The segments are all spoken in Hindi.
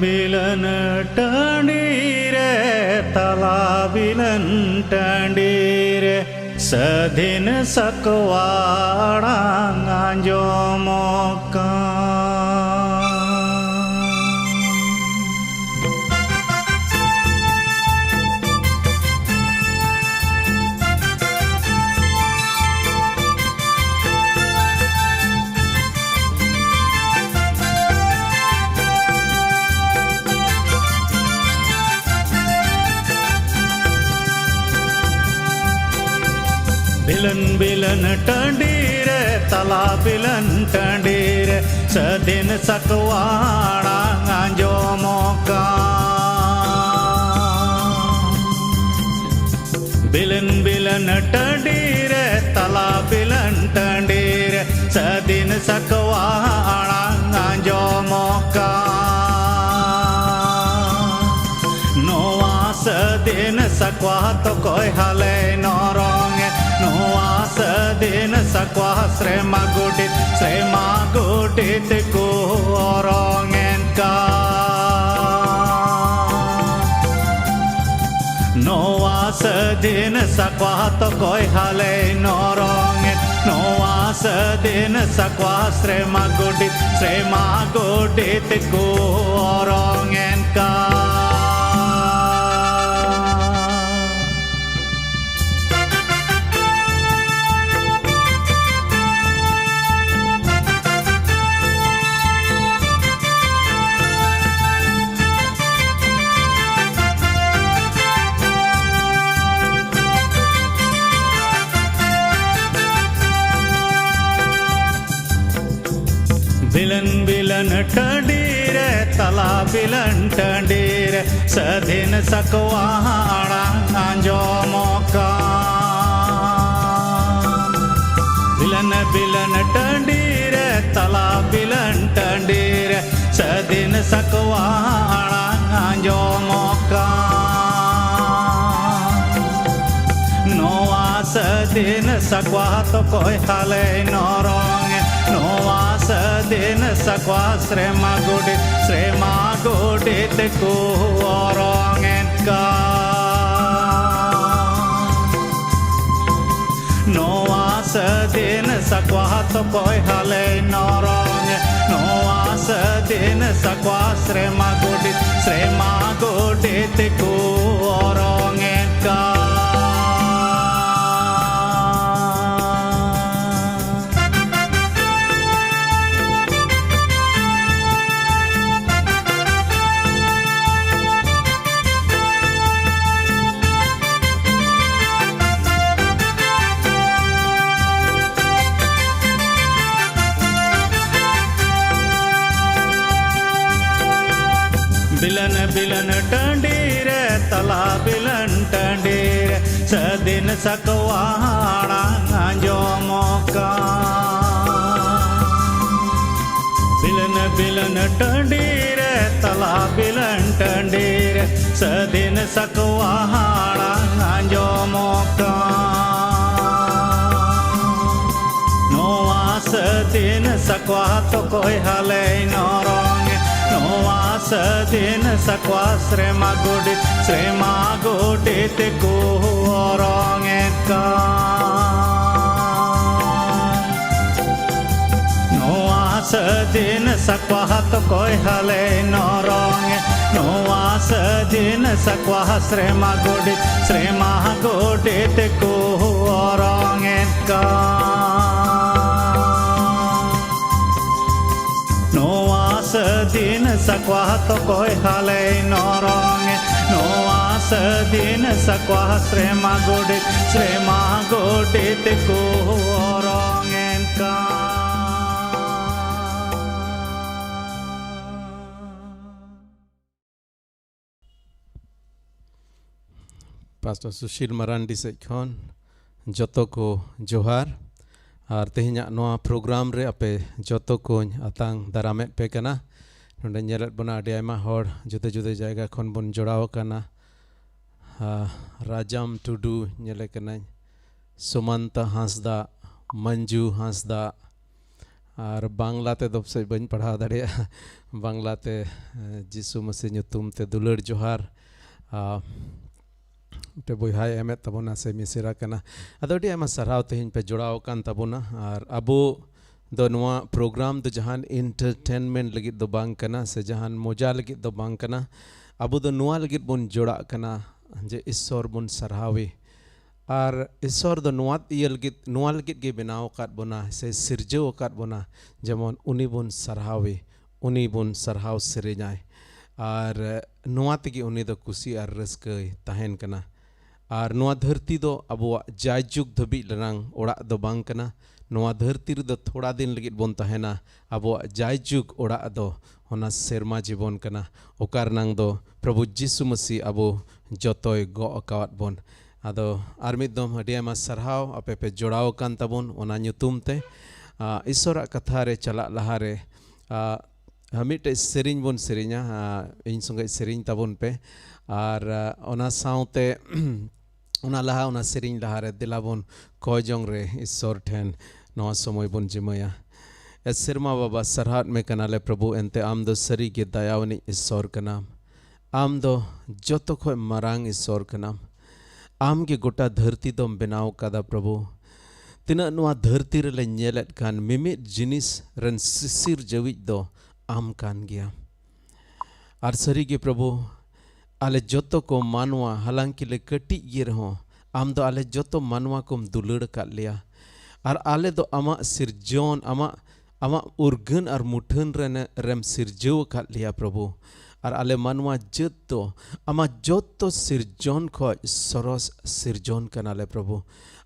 bilan tandire tala bilan tandire sedin sakwarang anjomoka bilan tandire tala bilan tandire sedin sakwarang anjomoka bilan tandire tala bilan tandire sedin sakwarang anjomoka noa sedin sakwah to koi hale norong noa sedin sakwah srema godit ku orongen ka noa sedin sakwah to koi hale norongen noa sedin sakwah srema godit ku orongen ka bilan tandire tala bilan tandire sedin sakwarang anjomoka bilan tandire tala bilan tandire sedin sakwarang anjomoka noa sedin sakwah to koi hale norong noa sedin sakwah srema godit ku orongen ka noa sedin sakwah to koi hale norong noa sedin sakwah srema godit ku orongen ka bilan tandire tala bilan tandire sedin sakwarang anjomoka bilan tandire tala bilan tandire sedin sakwarang anjomoka noa sedin sakwah to koi hale norong noa sedin sakwah srema godit ku orongen ka noa sedin sakwah to koi hale norong noa sedin sakwah srema godit ku orongen ka noa sedin sakwah to koi hale norong noa sedin sakwah srema godit ku orongen ka Pastor Sushil Marandi sekhon joto ko johar ar tehnya noa program re ape joto ko atang daramet pe kana nonde nyelet bona adi aima hor juda jayga khon bon joraw kana Rajam Tudu nyele kana Sumanta Hasda Manju Hasda और बांग्लाते दो से बन पढ़ा दड़िया बांग्लाते जिसु मसीह ᱧᱩᱛᱩᱢ ते दुलड़ जोहार ते बोहाय एमे तबोना से मिसिरा कना अदोडी एमा सराव तेहिन पे जोड़ाव कान तबोना और अबो दो नवा प्रोग्राम दो जहान एंटरटेनमेंट लगी दो बांग कना से जहान मजा लगी दो बांग कना अबो दो नवा लगी बुन जोड़ा कना जे ईश्वर बुन सरावे और ईश्वर दो नवा लगी के बनाव काट बोना से सिरजो काट बोना जेमन उनी बुन सरावे उनी बुन सराव सिरिजाय और नवा तगी उनी दो कुसी और रस्कय तहन कना और नवा धरती दो अबुआ जायजुग धबी लरंग ओड़ा दो बांग कना नवा धरती दो थोड़ा दिन लगी बोन तहना अबुआ जायजुग ओड़ा दो होना सेरमा जीवन कना ओकार नंग दो प्रभु जिसु मसीह अबो जतोय गो अकावत बोन आदो आर मिद दम हडी आयमा सरहाव आपे पे जोड़ाव कान ताबोन ओना ᱧᱩᱛᱩᱢ ते ईश्वर कथा रे चला लहा रे हमिटे सेरिंग बोन सेरिंगा इन संगे सेरिंग ताबोन पे और ओना साउते ओना लहा ओना सेरिंग लहा रे दिलाबोन कोयजोंग रे ईश्वर ठेन नवा समय बोन जिमया ए सिरमा बाबा सरहात में कनाले प्रभु एंते आम दो सरी के दयावनी ईश्वर का नाम आम दो जतो खो मरांग ईश्वर का नाम आम के गोटा धरती दम बनाव कादा प्रभु तिना नुआ धरती रे नेलेट कान मिमित जिनिस रन सिसिर जविज दो आम कान गया और सरी के प्रभु आले जतो को मानवा हालांकि ले कटी गे रहो आम दो आले जतो मानवा को दुलड़ का लिया और आले दो अमा सिरजोन अमा उर्गन और मुठन रेम सिरजो का लिया प्रभु और आले मानवा जतो अमा जतो सिरजोन खो सरस सिरजोन कनाले प्रभु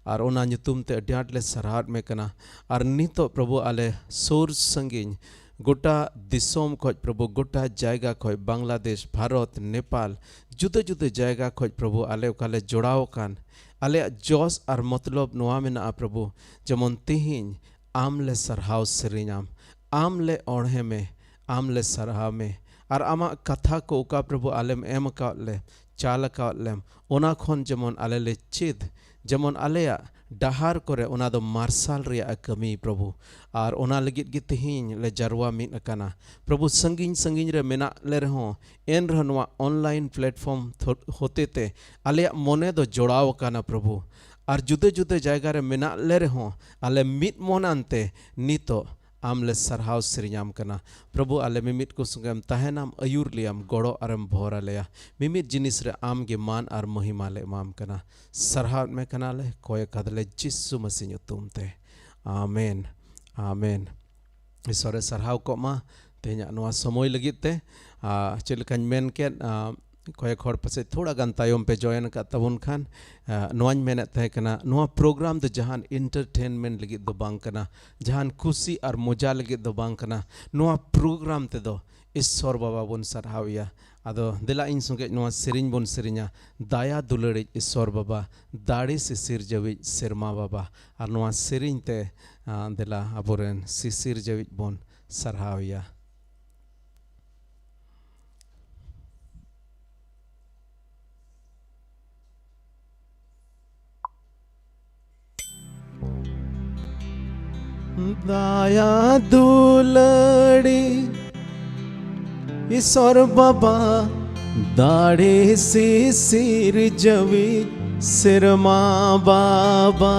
और ओना ᱧᱩᱛᱩᱢ ते अड्याट ले सराहत में कना और नितो प्रभु आले सोर संगिन गोटा दिसोम खोज प्रभु गोटा जायगा खोज बांग्लादेश भारत नेपाल जुदे जुदे जायगा खोज प्रभु आले उकाले जोड़ाव कान आले जोस और मतलब नोआ मेना प्रभु जमन तिहिन आमले सरहाव सिरिनाम आमले ओढ़े में आमले सरहा में और आमा कथा को उका प्रभु आलेम एम काले चाल कालेम ओना खन जमन आले ले चिद जमन आलेया डहार करे ओना दो मार्शल रिया कमी प्रभु और ओना लगित गे तिहिन ले जरवा मिन कना प्रभु संगिन संगिन रे मेना ले रहो एन रहनवा ऑनलाइन प्लेटफॉर्म होते ते आलेया मोने दो जोड़ाव काना प्रभु और जुदे जुदे जायगा रे मेना ले रहो आले मित मोनानते नितो आमले सरहाव सिरियाम कना प्रभु आले मिमित को सुगम तहनाम अयूर लियाम गोड़ो आरम भोरा लेया मिमित जिनिस रे आम के मान और महिमा ले माम कना सरहाव में कना ले कोय कदले जिसु मसीह ᱧᱩᱛᱩᱢ ते आमेन आमेन ईश्वर सरहाव को मा तेहना नवा समय लगित ते चलकान मेन के कोई खोर पसे थोड़ा गान तायम पे जॉइन का तबुन खान नवाñ मेने तहे कना नवा प्रोग्राम दो जहान एंटरटेनमेंट लगी दो बांग कना जहान खुशी और मजा लगी दो बांग कना नवा प्रोग्राम ते दो ईश्वर बाबा बोन सरहाविया आदो दिला इन संगे नवा सेरिंग बोन सेरिंगा दाया दुलड़ी ईश्वर बाबा दाड़ी सिसिर जवि सिरमा बाबा और नवा सेरिंग ते दिला अबोरेन सिसिर जवि बोन सरहाविया दाया दुलड़ी ईश्वर बाबा दाढ़ी सिर जवी सिरमा बाबा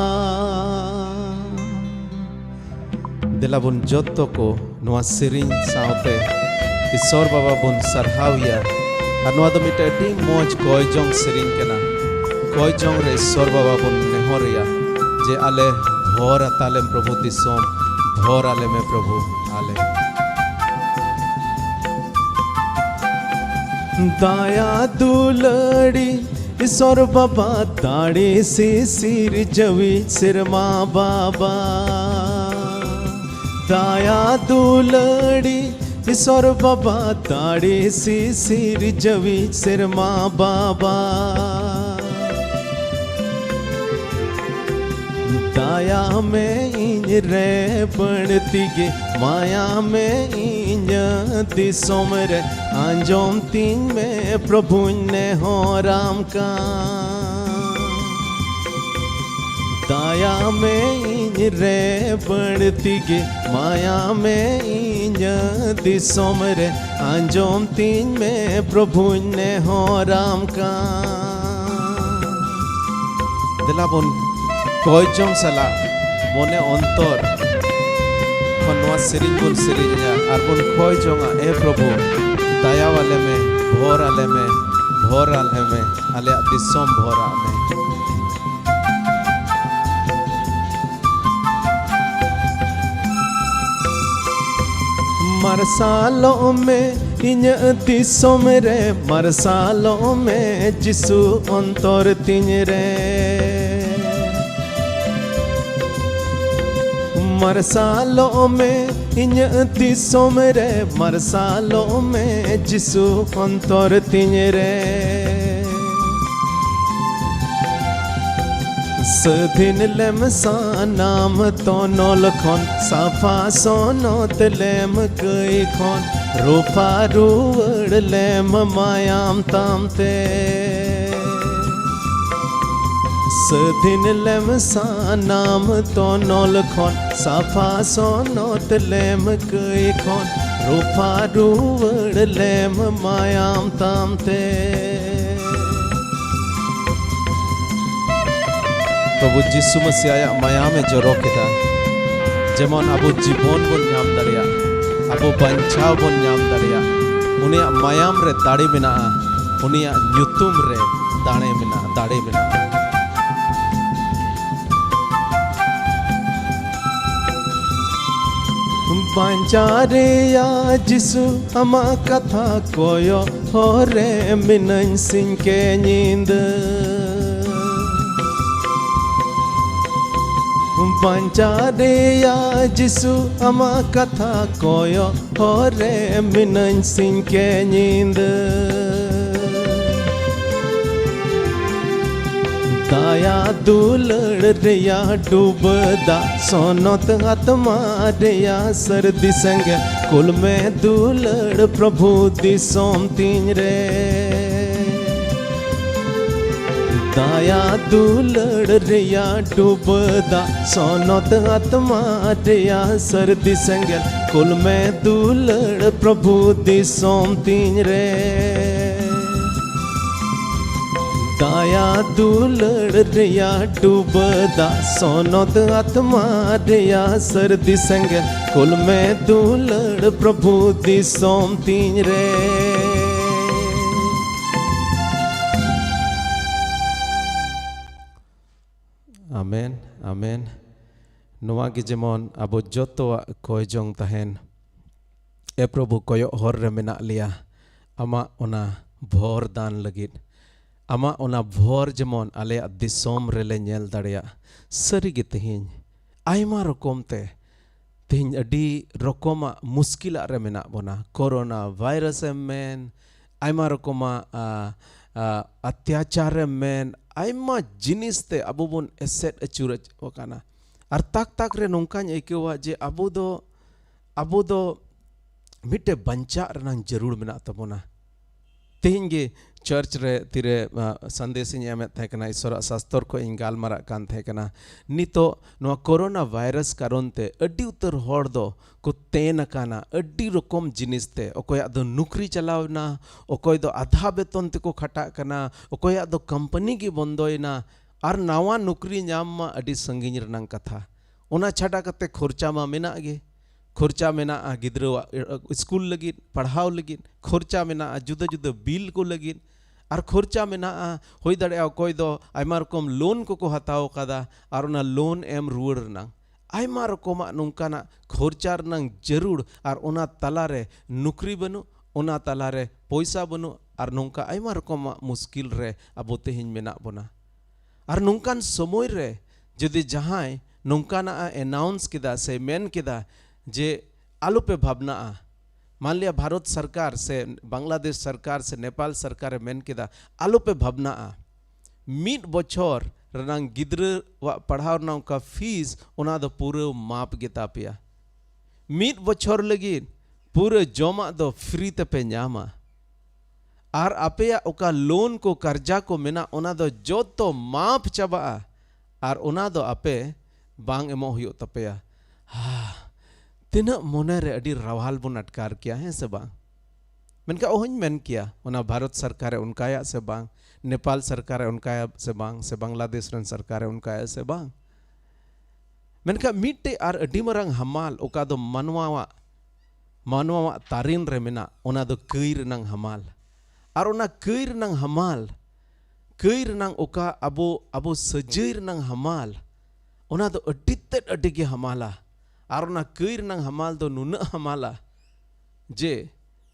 दिला बुन जतो को नवा सिरिंग साउते ईश्वर बाबा बुन सरहाविया और नवा दो मिटे डी मौज कोयजोंग सिरिंग कना कोयजोंग रे ईश्वर बाबा बुन नेहरिया जे आले भोर तालेम प्रभु दिसोम भोर आले में प्रभु आले दाया दुलड़ी ईश्वर बाबा दाड़ी सिर जवी सिरमा बाबा दाया दुलड़ी ईश्वर बाबा दाड़ी सिर जवी सिरमा बाबा दाया में इन रे पड़ती गे माया में इन दिसोम रे आंजोम तीन में प्रभु ने हो राम का दाया में इन रे बढ़ती गे माया में इन दिसोम रे आंजोम तीन में प्रभु ने हो राम का दिलाबन कोई जों सला मोने अंतर खनवा सिरिंग बुन सिरिंगा आरबुन कोई जोंगा ए प्रभु दाया वाले में भोर आले में आले दिसोम भोरा में मरसालों में इन दिसोम रे मरसालों में जिसु अंतर तिन रे मरसालों में इन दिसोम रे मरसालों में जिसु अंतर तिन रे सधिन लेम सा नाम तो नोल खन साफा सोनोत लेम कई खन रूपा रूवड़ लेम मायाम तामते सधिन लेम सा नाम तो नोल खन साफा सोनोत लेम कई खन रूपा रूवड़ लेम मायाम तामते प्रभु जिसु मसीह माया में जरो केदा जेमन अबो जीवन बन नाम दरिया अबो बंचाव बन नाम दरिया उनिया मायाम रे दाड़े मेना उनिया ᱧᱩᱛᱩᱢ रे दाड़े मेना बंजारे या जिसु अमा कथा कोयो होरे मिनन सिंह के नींद बंजारे या जिसु अमा कथा कोयो होरे मिनन सिंह के नींद दाया दुलड़ रिया डूबदा सोनत आत्मा रिया सर्दी संग कुल में दुलड़ प्रभु दिसोम तीन रे दाया दुलड़ रिया डूबदा सोनत आत्मा रिया सर्दी संग कुल में दुलड़ प्रभु दिसोम तीन रे दाया दुलड़ रिया डूबदा सोनत आत्मा रिया सर्दी संग कुल में दुलड़ प्रभु दिसोम तीन रे आमेन आमेन नोवा के जेमन अबो जोतो कोय जोंग तहेन ए प्रभु कोयो हर रे मेना लिया अमा ओना भोर दान लगित अमा ओना भोर जेमन आले दिसोम रेले नेल दाड़िया सरी गे तेहिं आयमा रकम ते तेहिं अडी रकमा मुश्किला रे मेना बोना कोरोना वायरस मेन आयमा रकमा अत्याचार मेन आयमा जिनिस ते अबो बोन एसेट अचूर वकाना और ताक रे नोंकान एकेवा जे अबो दो मिटे बंचा रनांग जरूर मेना तबोना तेहिं गे चर्च रे तिरे संदेश एम थे ईश्वर शास्त्र को इन गालमारा कान थे नितो नो कोरोना वायरस कारण ते अड्डी उतर होड़ दो को तेन काना अड्डी रकम जिनिस ते ओकोया दो नुकरी चलावना ओकोय दो आधा बेतन ते को खटा कना ओकोया दो कंपनी की बंदोयना और नावा नुकरी नाम मा अड्डी संगीन रनांग कथा ओना छाटा कते खर्चा मा मेना गे खर्चा मेना गिद्रा स्कूल लगी पढ़ाव लगी खर्चा मेना जुदा जुदा बिल को लगी और खर्चा मेना होई दाड़े कोई दो आयमा रकम लोन को हताव कदा और ना लोन एम रुआड़ रनांग आयमा रकम नोंकाना खर्चा रनांग जरूर और ओना तलारे नुकरी बनु ओना तलारे पैसा बनु और नोंका आयमा रकम मुश्किल रे अबो तेहिं मेना बोना और नोंकान समय रे जदि जहां नोंकाना अनाउंस किदा से मेन किदा जे आलू पे भावना मान लिया भारत सरकार से बांग्लादेश सरकार से नेपाल सरकार मेन किदा आलू पे भावना मिट बछर रनांग गिद्र पढ़ाव रनांग का फीस ओना दो पूरे माप गेता पिया मिट बछर लगी पूरे जमा दो फ्री ते पे न्यामा और आपे ओका लोन को कर्जा को मेना ओना दो जो तो माप चबा आर ओना दो आपे बांग एमो हुयो तपेया तिना मोने रे अडी रावाल बुन अटकार किया है से बांग मेनका ओहन मेन किया ओना भारत सरकार उनकाया से बांग नेपाल सरकार उनकाया से बांग्लादेश रन सरकार उनकाया से बांग मेनका मिट्टे आर अडी मरंग हमाल ओका दो मानवा तारिन रे मेना ओना दो कई रनंग हमाल आर ओना कई रनंग हमाल कई रनंग ओका अबो सजई रनंग हमाल ओना दो अडी तेद अडी गे हमाला आर ओना कई रनंग हमाल दो नुना हमाला जे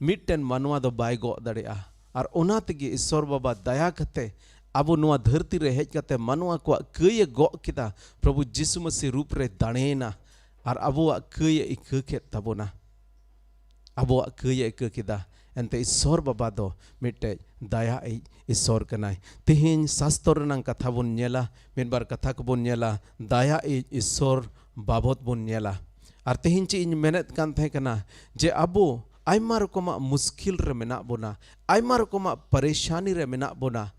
मिट्टन मानवा दो बाय गो दड़ेया और ओना तेगे ईश्वर बाबा दया कते अबो नुआ धरती रे हेज कते मानवा को कई गो किदा प्रभु यीशु मसीह रूप रे दाणेना और अबो कई इक के तबोना अबो कई इक किदा एंते ईश्वर बाबा दो मिट्टे दया ईश्वर कनाय तिहिन शास्त्र रनंग कथा बोन नेला मिन बार कथा को बोन नेला दया ईश्वर बाबत बोन नेला और तिहिन ची इन मेहनत कान थे कना जे अबो आयमा रकमा मुश्किल रे मेना बोना आयमा रकमा परेशानी रे मेना बोना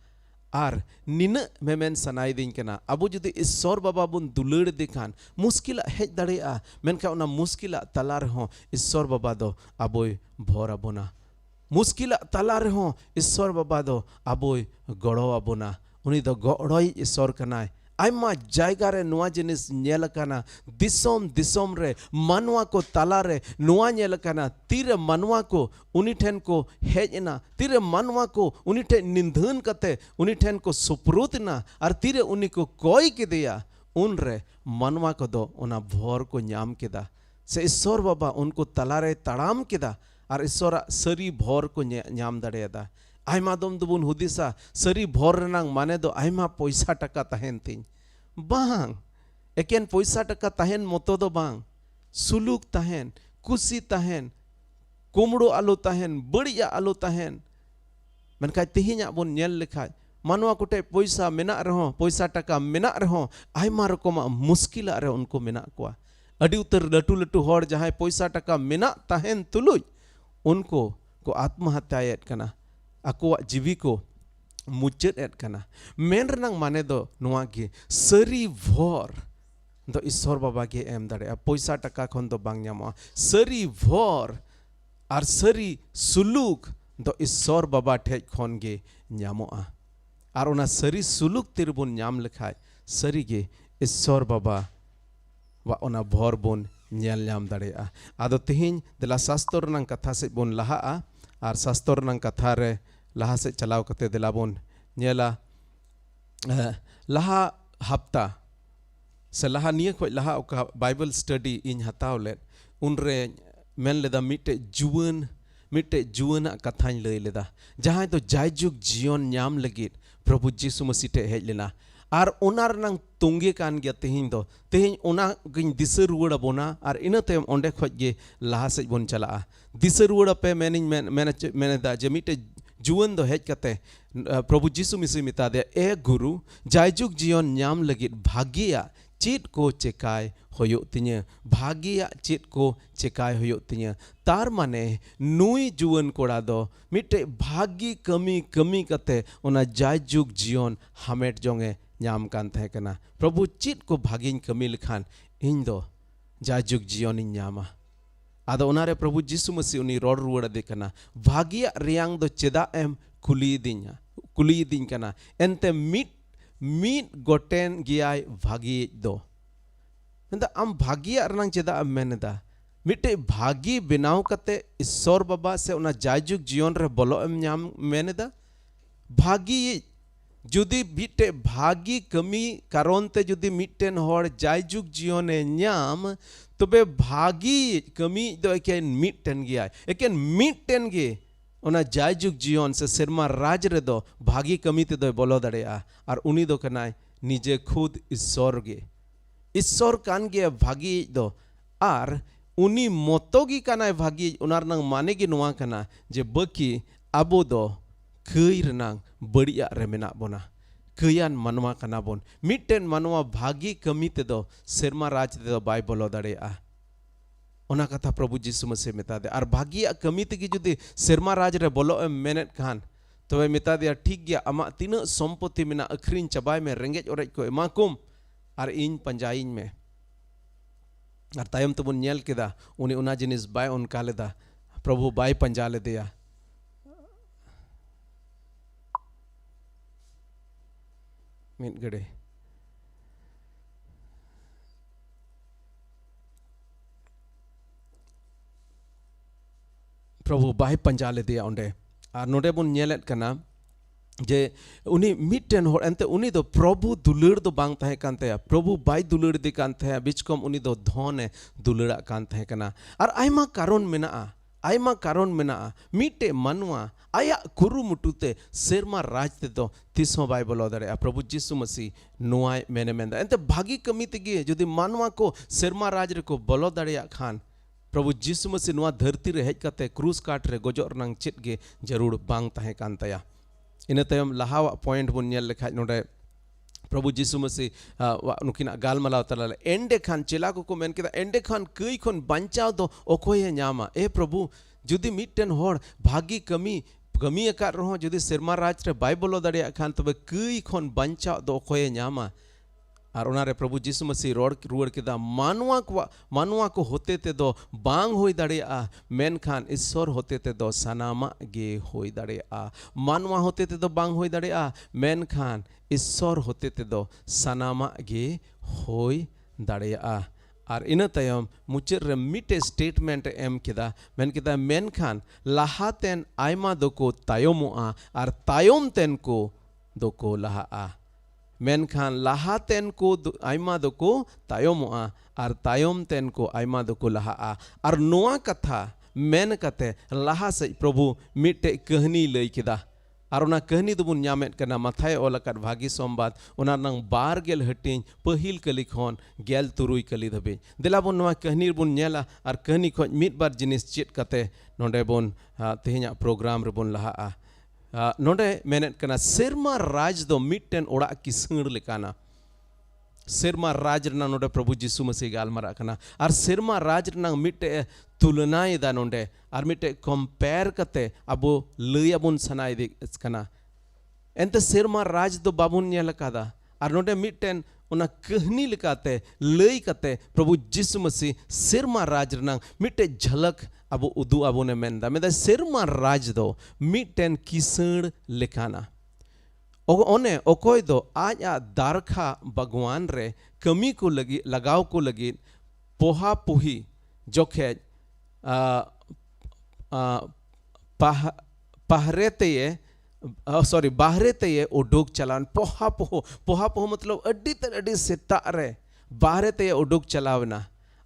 आर निन मेमेन सनाई दिन कना अबो जुदी ईश्वर बाबा बुन दुलड़ दिखान मुश्किल हेज दड़ेया मेनका ओना मुश्किल तला रहो ईश्वर बाबा दो अबोय भोर अबोना मुश्किल तला रहो ईश्वर बाबा दो अबोय गड़ो अबोना उनी दो गड़ोय ईश्वर कनाय आयमा जायगा रे नुआ जिनिस नेल काना दिसोम दिसोम रे मानवा को ताला रे नुआ नेल काना तीर मानवा को उनी ठेन को हेजना तीर मानवा को उनी ठेन निंदन कते उनी ठेन को सुप्रुतना और तीर उनी को कोई के दिया उन रे मानवा को दो उना भोर को न्याम केदा से ईश्वर बाबा उनको तला रे तड़ाम केदा और ईश्वर सरी भोर को न्याम दड़ेदा आयमा दम दुबुन हुदिसा सरी भोर रनांग माने दो आयमा पैसा टका तहेन तीन बांग एकेन पैसा टका तहेन मतो दो बांग सुलूक तहेन कुसी तहेन कुमड़ो आलो तहेन बड़िया आलो तहेन मनका तिहिना बोन नेल लेखा मानवा कोटे पैसा मेना रहो पैसा टका मेना रहो आयमा रकमा मुश्किल रे उनको मेना कोआ अडी उतर लटू लटू होड़ जहां पैसा टका मेना तहेन तुलुज उनको को आत्महत्यायत कना अकोआ जीवी को मुचद एट कना मेन रनंग माने दो नुआ गे सरी भोर दो ईश्वर बाबा के एम दड़े पैसा टका खन दो बांग न्यामोआ सरी भोर और सरी सुलूक दो ईश्वर बाबा ठेज खन गे न्यामोआ और उना सरी सुलूक तिरबुन न्याम लेखाय सरी गे ईश्वर बाबा वा उना भोर बुन नेल न्याम दड़ेया आदो तिहिन दला शास्त्र रनंग कथा से बुन लहा और शास्त्र रनंग कथा रे लहा से चलाव कते दिलाबोन नेला लहा हफ्ता से लहा निये खोज लहा ओका बाइबल स्टडी इन हताव ले उनरे मेन लेदा मिट्टे जुवन कथा लय लेदा जहां तो जायजुग जीवन न्याम लगित प्रभु यीशु मसीह टे हेज लेना और ओना रनंग तुंगे कान गया तेहिन ओना गिन दिस रुवड़ बोना और इना तेम ओंडे खोज गे लहा से बोन चला दिस रुवड़ पे मैंने दा जे मिट्टे जुवन दो हेज कते प्रभु यीशु मसीह मिता दे ए गुरु जायजुग जीवन न्याम लगित भाग्या चेत को चेकाय होयो तिnye भाग्या चेत को चेकाय होयो तिnye तार माने नुई जुवन कोड़ा दो मिटे भाग्य कमी कते ओना जायजुग जीवन हमेट जोंगे न्याम कान थे कना प्रभु चेत को भागिन कमी लिखान इन दो जायजुग जीवन इन न्यामा आदो उनारे प्रभु यीशु मसीह उनी रोड रुवड़ दे कना भाग्य रियांग दो चेदा एम कुली दिन कना एंते मीट गोटेन गियाय भाग्य दो नंदा आम भाग्य रनांग चेदा मेनदा मिटे भाग्य बनाव कते ईश्वर बाबा से उना जायजुग जीवन रे बोलो एम न्याम मेनदा भाग्य जुदी मिटे भाग्य कमी कारण ते जुदी मिटेन होड़ जायजुग जीवन न्याम तबे भागी कमी दो एकेन मिटन गया एकेन मिटन गे ओना जायजुग जीवन से शर्मा राज रे दो भागी कमी ते दो बोलो दड़ेया और उनी दो कनाय निजे खुद ईश्वर कान गे भागी दो और उनी मोतोगी कानाय भागी उनार नंग माने गे नुआ कना जे बकी अबो दो कई रनांग बड़िया रे मेना बोना कयान मनवा कना बोन मिटेन मनवा भागी कमी ते दो शर्मा राज ते दो बाय बोलो दड़ेया ओना कथा प्रभु यीशु मसीह मेता दे और भाग्य कमी तेगी जुदी शर्मा राज रे बोलो मेनेट खान तबे मेता दे ठीक गया अमा तीना सम्पत्ति मेना अखरीन चबाय में रेंगेज ओरेज को एमाकुम आर इन पंजाइñ में और तायम तबुन नेल केदा उनी उना जिनिस बाय उनका लेदा प्रभु बाय पंजा लेदेया मिट गड़े प्रभु बाय पंजा लेदेया उंडे और नोडे बुन नेलेत कना जे उनी मिटन होर एंते उनी दो प्रभु दुलड़ दो बांग तहे कान तया प्रभु बाय दुलड़ दे कान तया बिचकम उनी दो धोने दुलड़ा कान तहे कना और आयमा कारण मेना मिटे मनवा आया कुरुमुटुते सेरमा राज ते दो तिसो बाय बोलो दरे प्रभु जीसु मसीह नोआय मेने मेंदा एंते भागी कमी तेगे जदि मनवा को सेरमा राज रे को बोलो दड़िया खान प्रभु जीसु मसीह नुआ धरती रे हेज कते क्रूस काट रे गोजो रनांग चित गे जरूर बांग तहे कान तया इन तयम लहावा पॉइंट बुन नेल लेखा नोडे प्रभु जीसु मसीह नुकिना गालमलाव तला एंडे खान चेला को मेन केदा एंडे खान कई खन बंचाव दो ओकोय न्यामा ए प्रभु जुदी मिटन होड़ भागी कमी अकार रहो जुदी सेरमा राज रे बाय बोलो दड़िया खान तबे कई खन बंचाव दो ओकोय न्यामा और उनारे प्रभु जीसु मसीह रोड रुआड़ केदा मानवा को होते ते दो बांग होई दड़िया मेन खान ईश्वर होते ते दो सनामा गे होई दड़िया मानवा होते ते दो बांग होई दड़िया मेन खान ईश्वर होते ते दो सनामा गे होई दड़िया और इन तयम मुचाद रे मिटे स्टेटमेंट एम केदा मेन खान लाहातेन आयमा दोको तायमोआ और तायम तेन को दोको लहा मेनखान लाहातेन को आयमा दोको तायमोआ और तायम तेन को आयमा दोको लहा और नोआ कथा मेन कते लहा से प्रभु मिटे कहनी लई केदा और उना कहनी दोबुन ᱧᱟᱢᱮᱫ कना माथाय ओलकात भागी सोमबाद उना नंग 12 हटिंग पहिल कली खन 13 कली धबे देला बुन नोआ कहनी बुन नेला और कहनी खन मिद बार जिनिस चेत कते नोंडे बुन तेहኛ प्रोग्राम रे बुन लहा नोंडे मेनेत कना सेरमा राज दो मिटन ओड़ा किसंग लेकाना सेरमा राज रना नोंडे प्रभु जीसु मसीह गालमारा कना और सेरमा राज रना मिटे तुलनाय दा नोंडे और मिटे कंपेयर कते अबो लयबुन सनाय दे कना एंते सेरमा राज दो बाबुन नेल कादा और नोंडे मिटन उना कहनी लेकाते लय कते प्रभु जीसु मसीह सेरमा राज रना मिटे झलक अबो उदू अबो ने मेंदा मेदा सेरमा राज दो मिटन किसण लेकाना ओने ओकोय दो आज दारखा भगवान रे कमी को लगी लगाव को लगी पोहा पुही जोखे बाहरे ते उडुक चलान पोहा पोहो मतलब अड्डी सेता रे बाहरे ते उडुक चलावना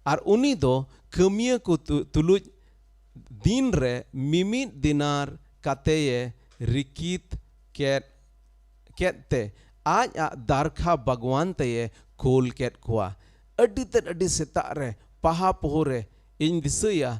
और उनी दो कमिया को तुलुज दिन रे मिमी दिनार काते रिकीत केते आज दारखा भगवान ते कोल केत कुआ अड्डी सेता रे पहा पोह रे इन दिसया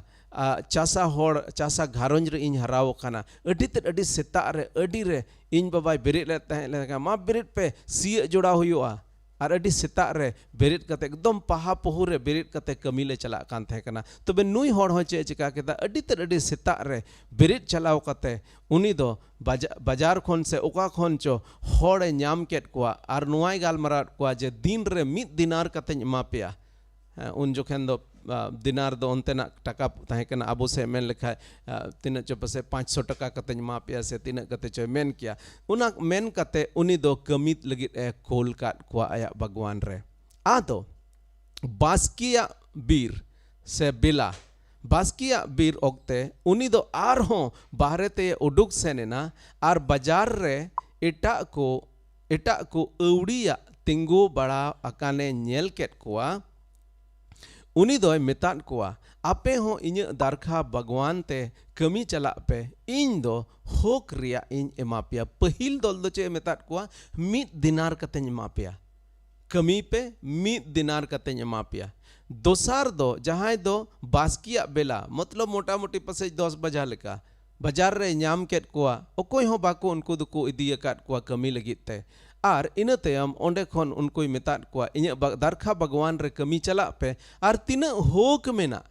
चासा घारोंज रे इन हराव काना अड्डी सेता रे अड्डी रे इन बाबाई बेरेट ले तहे मा बेरेट पे सिय जोड़ा हुआ और अड्डी सेता रे बेरेट कते एकदम पहा पोह रे बेरेट कते कमी ले चला कान तहे कना तबे नुई होड़ हो चे चिका केदा अड्डी सेता रे बेरेट चलाव कते उनी दो बाजार खन से ओका खन चो होड़े ᱧᱟᱢ केत कुआ और नुआई गालमारा कुआ जे दिन रे मिद दिनार कते एमा पेया उन जोखन दो दिनार दो अंतेना टका तहे कना अबो से मेन लेखा तीन चो पसे 500 टका कते एमा पेया से तीन कते चो मेन किया उना मेन कते उनी दो कमित लगी कोल काट कुआ आया भगवान रे आदो बास्किया बीर से बिला बास्किया बीर ओक्ते उनी दो आर हो बाहरे ते उडुक सेनेना और बाजार रे एटा को अवड़िया तिंगु बड़ा अकाने नेल केत कुआ उनी दो मेतान कुआ आपे हो इन दारखा भगवान ते कमी चला पे इन दो होक रिया इन एमापिया पहिल दल दो चे मेतात कुआ मिद दिनार कते एमापिया कमी पे मिद दिनार कते एमापिया दोसार दो जहां दो बास्किया बेला मतलब मोटा मोटी पसे 10 बजा लेका बाजार रे ᱧᱟᱢ केत कुआ ओकोय हो बाको उनको दुको इदी अकात कुआ कमी लगित ते और इन तयम ओंडे खन उनको मेतात कुआ इन दारखा भगवान रे कमी चला पे और तीन होक मेना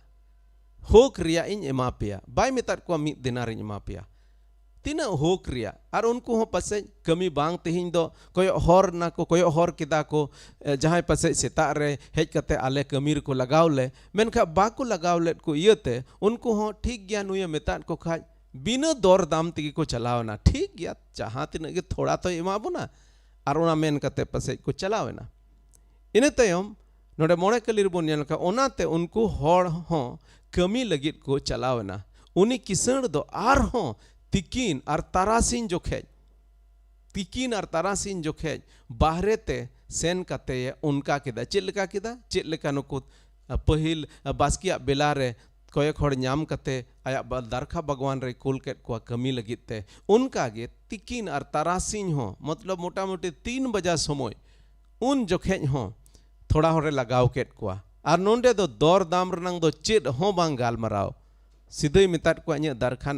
होक रिया इन एमा पेया बाय मेतात कुआ मिद दिनार इन एमा पेया तीना होक रिया और उनको हो पसे कमी बांग तेहिं दो कोयो हर ना को कोयो हर किदा को जहां पसे सेता रे हेज कते आले कमीर को लगाव ले मेनखा बाको लगाव ले को इयते उनको हो ठीक गया नुया मेतान को खाज बिना दौर दाम तगी को चलावना ठीक गया जहां तीना के थोड़ा तो एमाबोना और उना मेन कते पसे को चलावेना इने तयम नोडे मोणे कलिर बोन नेल का ओनाते उनको हर हो कमी लगित को चलावेना उनी किसण दो आर हो तिकीन और तारासिन जोखेज तिकीन और तारासिन जोखेज बाहरे ते सेन कते उनका किदा चेद लेका नुकु पहिल बास्किया बेला रे कोयक हड़ नाम कते आया दारखा भगवान रे कुल केट को कमी लगित ते उनका गे तिकीन और तारासिन हो मतलब मोटा मोटी 3 बजा समय उन जोखेज हो थोड़ा हरे लगाव केट को और नोंडे दो दौर दाम रनंग दो चेद हो बांग गालमराव सीधे मितात को अने दरखान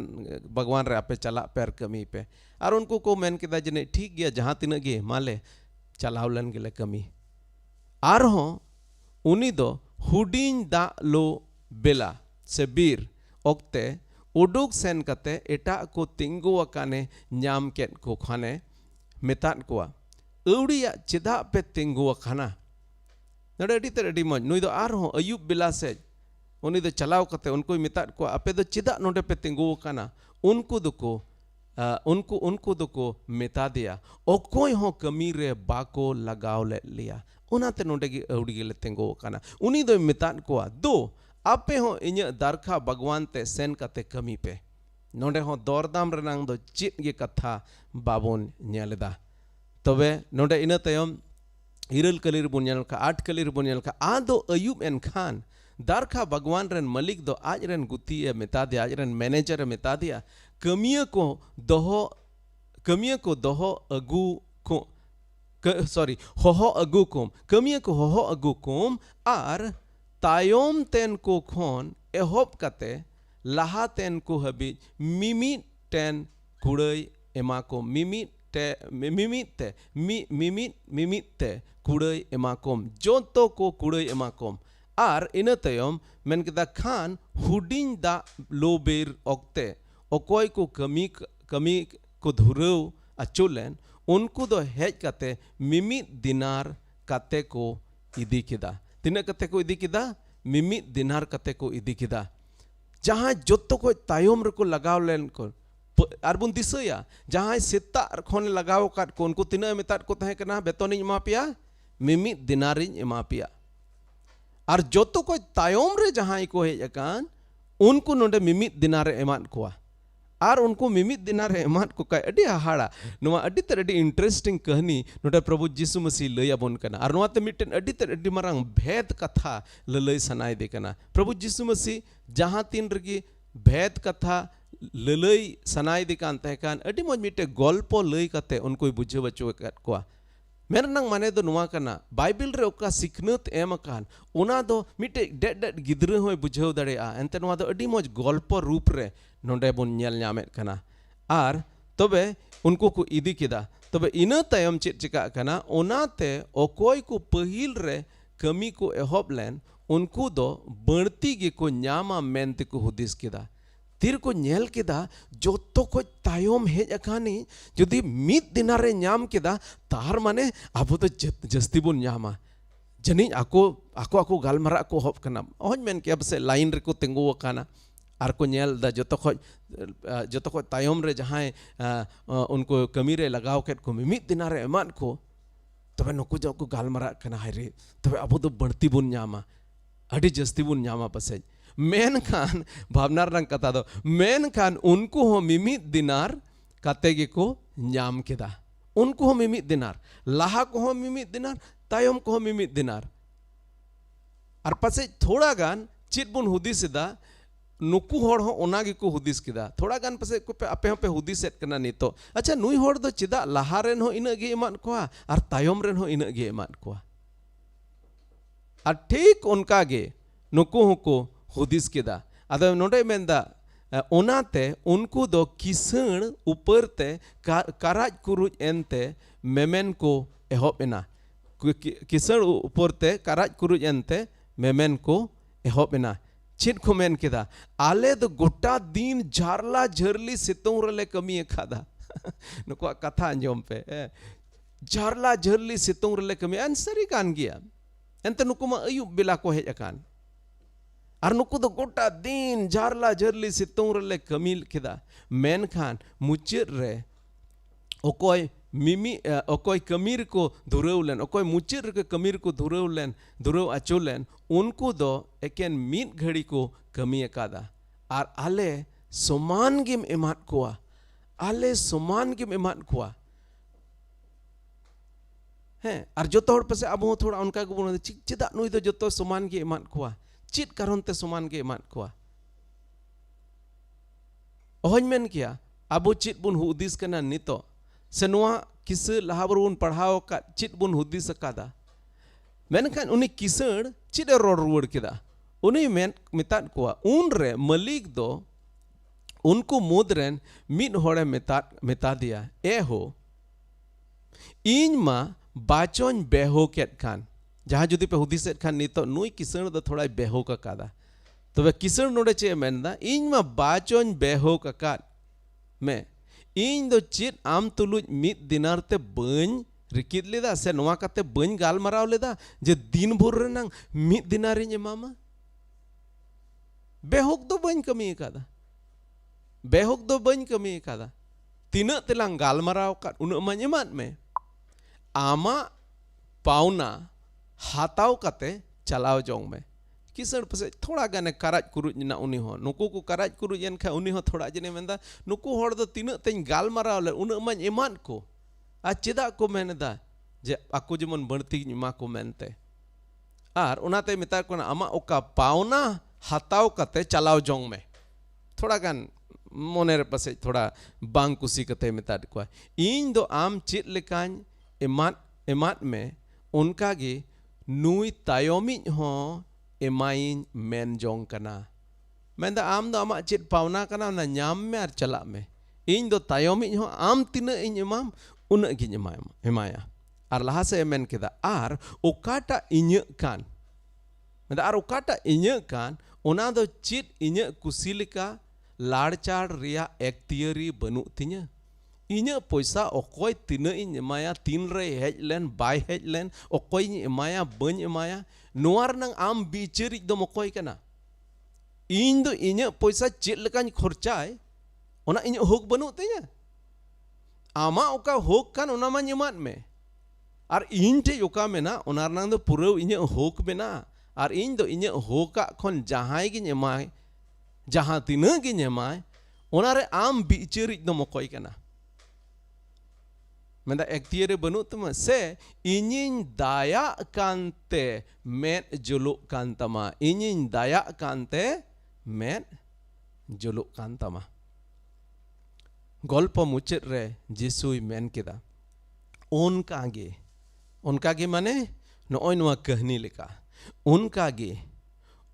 भगवान रे आपे चला पैर कमी पे और उनको को मेन किदा जने ठीक गया जहां तिना गे माले चलाव लन गेले कमी आर हो उनी दो हुडिन दा लो बेला से बीर ओक्ते उडुक सेन कते एटा को तिंगु अकाने न्याम केट को खाने मितात को अवड़िया चिदा पे तिंगु अखाना नडे अडी ते अडी मज नुई दो आर हो अयुब बेला से उनी दो चलाव कते उनको मितात को आपे दो चिदा नोडे पे तिंगु काना उनको दुको मेता दिया ओकोय हो कमी रे बाको लगाव ले लिया उनाते नोडे की अवड़ी गेले तिंगु काना उनी दो मितात को दो आपे हो इन्य दारखा भगवान ते सेन कते कमी पे नोडे हो दौरदाम रनांग दो चित गे कथा बाबोन नेलेदा तबे नोडे इना तयम इरल कलिर बुनियल का 8 कलिर बुनियल का आदो अयुब एन खान दारखा भगवान रन मलिक दो आज रन गुती मिता दिया आज रन मैनेजर मिता दिया कमिया को दोहो अगु को सॉरी होहो अगु कोम कमिया को होहो अगु कोम आर तायोम तेन को खोन एहोप कते लहा तेन को हबी मिमी टेन कुड़ई एमा को मिमी ते कुड़ई एमा कोम जोतो को कुड़ई एमा कोम आर इन तयम मेन किदा खान हुडिन दा लोबेर ओक्ते ओकोय को कमी को धुरव अचुलेन उनको दो हेज कते मिमी दिनार कते को इदी किदा तिना कते को इदी किदा मिमी दिनार कते को इदी किदा जहां जोतो को तायम रे को लगाव लेन को आर बुन दिसया जहां सेता खन लगाव काट को उनको तिना मेतात को तहे कना बेतनिन एमा पिया मिमी दिनारिन एमा पिया और जोतो को तायम रे जहां को हेज अकान उनको नोडे मिमित दिनारे एमान को और उनको मिमित दिनारे एमान को का अडी हाड़ा नोवा अडी तर अडी इंटरेस्टिंग कहानी नोडे प्रभु यीशु मसीह लय अबोन कना और नोवा ते मिटन अडी तर अडी मारांग भेद कथा ललय सनाय दे कना प्रभु यीशु मसीह जहां तीन रगी भेद कथा ललय सनाय दे कान तहे कान अडी मज मिटे गल्प लय कते उनको बुझे बचो को मेरनांग माने दो नुआ कना बाइबल रे ओका सिखनत एम अकान उना दो मिटे डेड गिद्रे होय बुझाव दड़ेया एंते नुआ दो अडी मज गल्प रूप रे नोंडे बोन नेल न्यामेत कना आर तबे उनको को इदी किदा तबे इना तायम चेत चिका कना ओनाते ओकोय को पहिल रे कमी को एहोब लेन उनको दो बणती गे को न्यामा मेनते को हुदिस किदा तीर को नेल किदा जोतो को तायम हेज अकानी जुदी मित दिनारे न्याम किदा तार माने आबो तो जस्ती बोन न्यामा जनी आको गालमरा को होब कना ओहन मेन के अब से लाइन रे को तिंगु अकाना आर को नेल दा जोतो को तायम रे जहां उनको कमी रे लगाव केट को मित दिनारे एमान को तबे नुकु जो को गालमरा कना हाय रे तबे आबो तो बढ़ती बोन न्यामा अडी जस्ती बोन न्यामा पसे मेन खान भावनार रंग कथा दो मेन खान उनको हो मिमित दिनार कते को न्याम केदा उनको हो मिमित दिनार लाहा को हो मिमित दिनार तायम को हो मिमित दिनार और पासे थोड़ा गान चित बुन हुदिसदा नुकु होड़ हो ओना गे को हुदिस किदा थोड़ा गान पासे को पे आपे पे हुदिसेट कना नितो अच्छा नुई होड़ दो चिदा लाहा रेन हो इना गे एमान कोआ और तायम रेन हो इना गे एमान कोआ और ठीक उनका गे नुकु हुको हुदिस किदा अदो नोडे मेंदा ओनाते उनको दो किसण ऊपर ते कराज कुरुज एनते मेमेन को एहोब एना किसण ऊपर ते कराज कुरुज एनते मेमेन को एहोब एना चेद को मेन केदा आले दो गोटा दिन झारला झरली सितुंग रले कमी अकादा नुको कथा अंजोम पे झारला झरली सितुंग रले कमी अनसरी कान गया एंते नुको मा अयुब बेला को हेज अकान और नुको दो गोटा दिन झारला झरली सितुंग रले कमी केदा मेन खान मुचेद रे ओकोय मिमी ओकोय कमीर को धुरौलेन ओकोय मुचेद रे कमीर को धुरौलेन धुरौ अचोलेन उनको दो एकेन मीट घड़ी को कमी अकादा और आले समान गिम एमात कोआ आले समान गिम एमात कोआ हैं और जो तोड़ पसे अब वो थोड़ा उनका को बोलते चिदा नुई तो जो तो समान गे एमात कोआ चित कारण ते समान गे एमात कोआ ओहन मेन किया अब चित बुन हुदिस कना नितो से नुआ किस लहाबरुन पढ़ाओ का चित बुन हुदिस अकादा मेनखान उनी किसण चिद रोड रुवड़ किदा उनी मेन मिताद कोआ उन रे मलिक दो उनको मुद्रेन मिद होड़े मिता दिया ए हो इन मा बाचोन बेहो केट खान जहाँ जुदी पे हुदिसेट खान नितो नुई किसण दो थोड़ा बेहो का कादा तो वे किसण नोड़े चे मेनदा इन मा बाचोन बेहो का काद में इन दो चिद आम तुलुज मिद दिनार ते बन रिकिद लेदा से नवा कते बन गाल मराव लेदा जे दिन भर रेनांग मिद दिनारिन एमामा बेहोक दो बन कमी कादा बेहोक दो बन कमी कादा तीना तेलांग गाल मराव का उन एमात में आमा पावना हाताव कते चलाव जोंग में किसण पसे थोड़ा गाने कराज कुरुज ना उनी हो नुकु को कराज कुरुज एन खा उनी हो थोड़ा जने मेंदा नुकु होड़ दो तीना तेन गाल मराव ले उन एमान को आ चेदा को मेनदा जे आको जेमन बणती मा को मेनते आर उनाते मिता को आमा ओका पावना हाताव कते चलाव जोंग में थोड़ा गान मोनेर पसे थोड़ा बांग कुसी कते मिता को इन दो आम चित लेकान एमात में उनका गे नुई तायोमी हो एमाइन मेन जोंग कना मेंदा आम दो आमा चित पावना कना ना न्याम में आर चला में इन दो तायोमी हो आम तीना इन एमाम उन गिन एमाया और लहा से मेन केदा आर ओकाटा इन्य कान मेंदा आर ओकाटा इन्य कान ओना दो चित इन्य कुसिलिका लाड़चाड़ रिया एक्तियरी बनु तिन्या इन्य पैसा ओकोय तीना इन एमाया तीन रे हेज लेन बाय हेज लेन ओकोय एमाया बन एमाया नोआर नंग आम बिचेरी दो मकोय कना इन दो इन्य पैसा चित लेकान खर्चाय ओना इन्य होक बनु तिन्या आमा ओका होक कान ओना मा एमात में और इन टे ओका मेना ओनार नंग दो पुरौ इन्य होक मेना और इन दो इन्य होका खन जहाय गिन एमाय जहां तीना गिन एमाय ओनारे आम बिचेरी दो मकोय कना मेंदा एक्तियरे बनु तमा से इनिन दाया कांते मेट जुलु कांतमा इनिन दाया कांते मेट जुलु कांतमा गल्प मुचेद रे जिसुई मेन केदा उनकागे माने नोय नोआ कहानी लेका उनकागे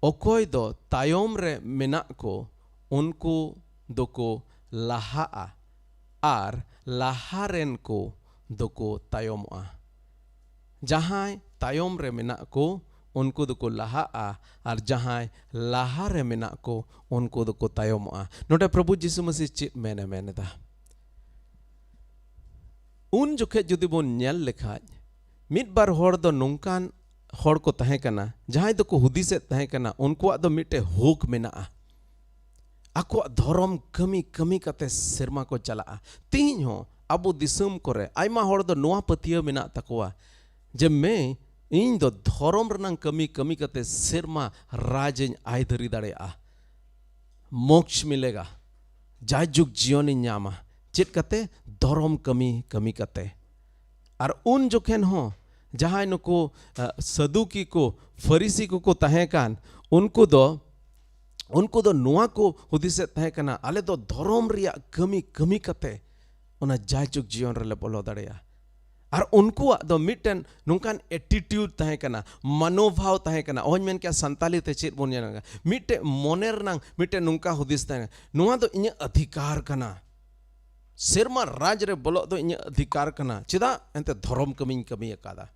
ओकोय दो तायोम रे मेना को उनको दोको लाहा आर लाहारेन को दोको तायोमआ जहां तायोम रे मेना को उनको दोको लाहा और जहां लाहा रे मेना को उनको दोको तायोमआ नोटे प्रभु यीशु मसीह चित मेने मेनेदा उन जोखे जुदी बोन नेल लेखाज मिड बार होड़ दो नोंकान होड़ को तहे कना जहां दोको हुदिसे तहे कना उनको दो मिटे होक मेना आको धर्म कमी कमी कते सेरमा को चला तीन हो अबो दिसम करे आयमा होड़ दो नोआ पतिया मेना तकोआ जे मैं इन दो धर्म रनंग कमी कमी कते सेरमा राजन आय धरी दाड़ेआ मोक्ष मिलेगा जायजुग जीवन न्यामा चित कते धर्म कमी कमी कते और उन जोखेन हो जहां नुको सदुकी को फरीसी को तहे कान उनको दो नुआ को हुदिसे तहे कना आले दो धर्म रिया कमी कमी कते उना जायजुग जीवन रे बोलो दाड़ेया और उनको दो मिटन नुकान एटीट्यूड तहे कना मनोभाव तहे कना ओहन मेन क्या संताली ते चेत बोन जाना मिटे मोनेर नंग मिटे नुका हुदिस तहे नुआ दो इन्या अधिकार कना सेरमा राज रे बोलो दो इन्या अधिकार कना चिदा एंते धर्म कमी कमी अकादा